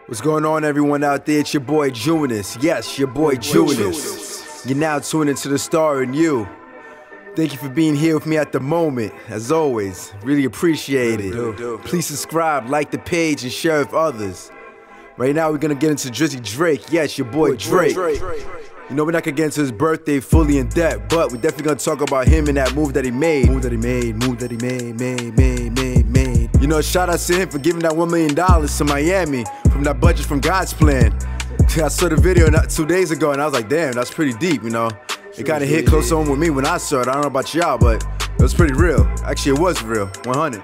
What's going on, everyone out there? It's your boy Junis. Yes, your boy Junis. You're now tuned into the Star in You. Thank you for being here with me at the moment. As always, really appreciate it. Please subscribe, like the page, and share with others. Right now, we're gonna get into Drizzy Drake. Yes, your boy Drake. You know, we're not gonna get into his birthday fully in depth, but we're definitely gonna talk about him and that move that he made. You know, shout out to him for giving that $1 million to Miami from that budget from God's Plan. I saw the video 2 days ago and I was like, damn, that's pretty deep, you know. It kind of hit close home with me when I saw it. I don't know about y'all, but it was pretty real. Actually, it was real, 100.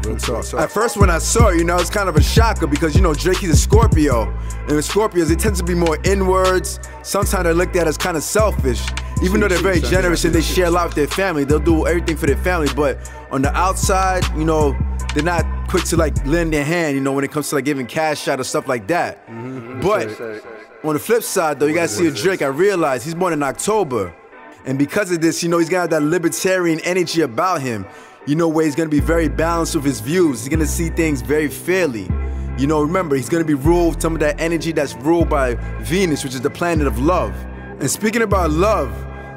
Real talk. At first when I saw it, you know, it's kind of a shocker because, you know, Drake, he's a Scorpio. And with Scorpios, they tend to be more inwards. Sometimes they're looked at as kind of selfish. Even though they're very generous and they share a lot with their family, they'll do everything for their family. But on the outside, you know, they're not quick to like lend their hand, you know, when it comes to like giving cash out or stuff like that. But on the flip side though, you gotta see with Drake, I realized he's born in October. And because of this, you know, he's gonna have that libertarian energy about him. You know, where he's gonna be very balanced with his views. He's gonna see things very fairly. You know, remember, he's gonna be ruled, some of that energy that's ruled by Venus, which is the planet of love. And speaking about love,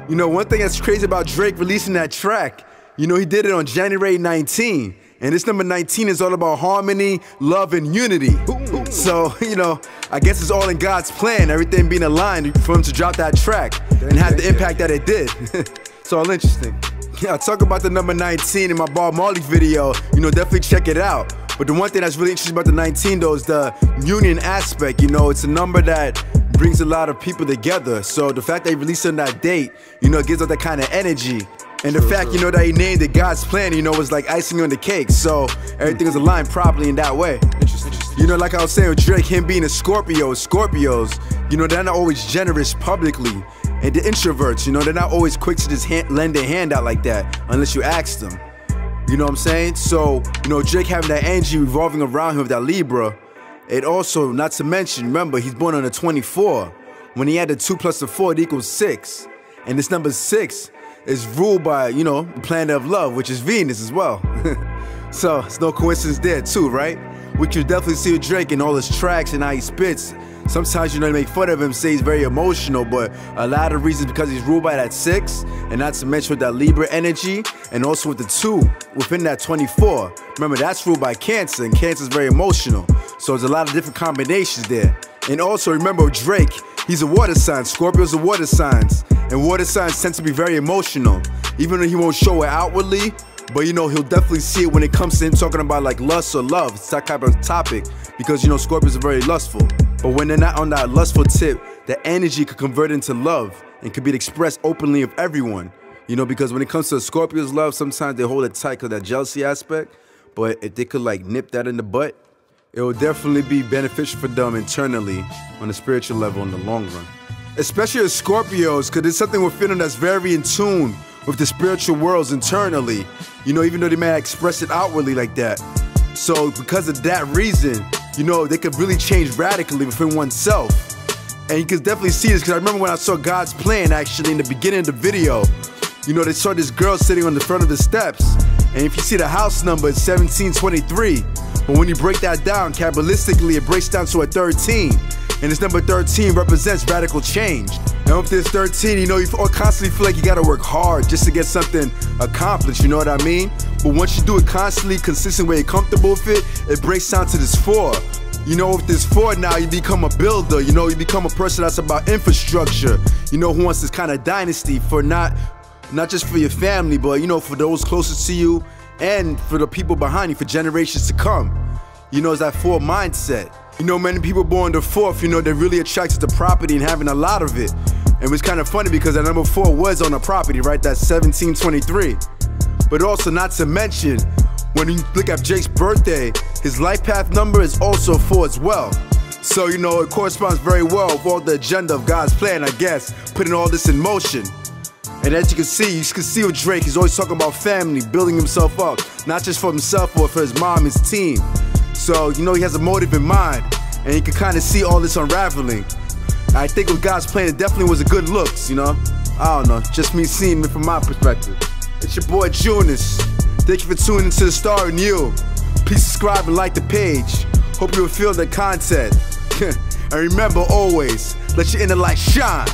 you know, one thing that's crazy about Drake releasing that track, you know, he did it on January 19. And this number 19 is all about harmony, love, and unity. So, you know, I guess it's all in God's plan, everything being aligned for him to drop that track and have the impact that it did. It's all interesting. Yeah, I talk about the number 19 in my Bob Marley video, you know, definitely check it out. But the one thing that's really interesting about the 19 though is the union aspect, you know, it's a number that brings a lot of people together. So the fact that he released on that date, you know, it gives out that kind of energy. And the fact, you know, that he named it God's Plan, you know, was like icing on the cake. So everything was aligned properly in that way. You know, like I was saying with Drake, him being a Scorpio, Scorpios, you know, they're not always generous publicly. And the introverts, you know, they're not always quick to just lend their hand out like that unless you ask them. You know what I'm saying? So, you know, Drake having that energy revolving around him with that Libra. It also, not to mention, remember, he's born on the 24. When he had the 2 plus the 4, it equals 6. And this number 6 is ruled by, you know, the planet of love, which is Venus as well. So, it's no coincidence there too, right? Which you definitely see with Drake in all his tracks and how he spits. Sometimes, you know, they make fun of him, say he's very emotional, but a lot of reasons because he's ruled by that 6, and not to mention with that Libra energy, and also with the 2 within that 24. Remember, that's ruled by Cancer, and Cancer's very emotional. So there's a lot of different combinations there. And also remember Drake, he's a water sign. Scorpios are water signs, and water signs tend to be very emotional. Even though he won't show it outwardly, but you know, he'll definitely see it when it comes to him talking about like lust or love. It's that type of topic because, you know, Scorpios are very lustful. But when they're not on that lustful tip, the energy could convert into love and could be expressed openly of everyone. You know, because when it comes to Scorpio's love, sometimes they hold it tight because of that jealousy aspect. But if they could like nip that in the butt, it will definitely be beneficial for them internally on a spiritual level in the long run. Especially as Scorpios, because it's something within them that's very in tune with the spiritual worlds internally. You know, even though they may express it outwardly like that. So because of that reason, you know, they could really change radically within oneself. And you can definitely see this because I remember when I saw God's Plan actually in the beginning of the video. You know, they saw this girl sitting on the front of the steps. And if you see the house number, it's 1723. But when you break that down, Kabbalistically, it breaks down to a 13. And this number 13 represents radical change. And with this 13, you know, you constantly feel like you gotta work hard just to get something accomplished, you know what I mean? But once you do it constantly, consistent where you're comfortable with it, it breaks down to this 4. You know, with this 4 now, you become a builder, you know, you become a person that's about infrastructure, you know, who wants this kind of dynasty for not just for your family, but, you know, for those closest to you and for the people behind you for generations to come. You know, it's that 4 mindset. You know, many people born the 4th, you know, they're really attracted to property and having a lot of it. And it's kind of funny because that number 4 was on a property, right? That's 1723. But also, not to mention, when you look at Drake's birthday, his life path number is also 4 as well. So, you know, it corresponds very well with all the agenda of God's plan, I guess, putting all this in motion. And as you can see with Drake, he's always talking about family, building himself up, not just for himself or for his mom, his team. So, you know, he has a motive in mind, and you can kind of see all this unraveling. I think with God's Plan, it definitely was a good looks, you know? I don't know, just me seeing it from my perspective. It's your boy Junis. Thank you for tuning into the Star in You. Please subscribe and like the page. Hope you will feel the content. And remember always, let your inner light shine.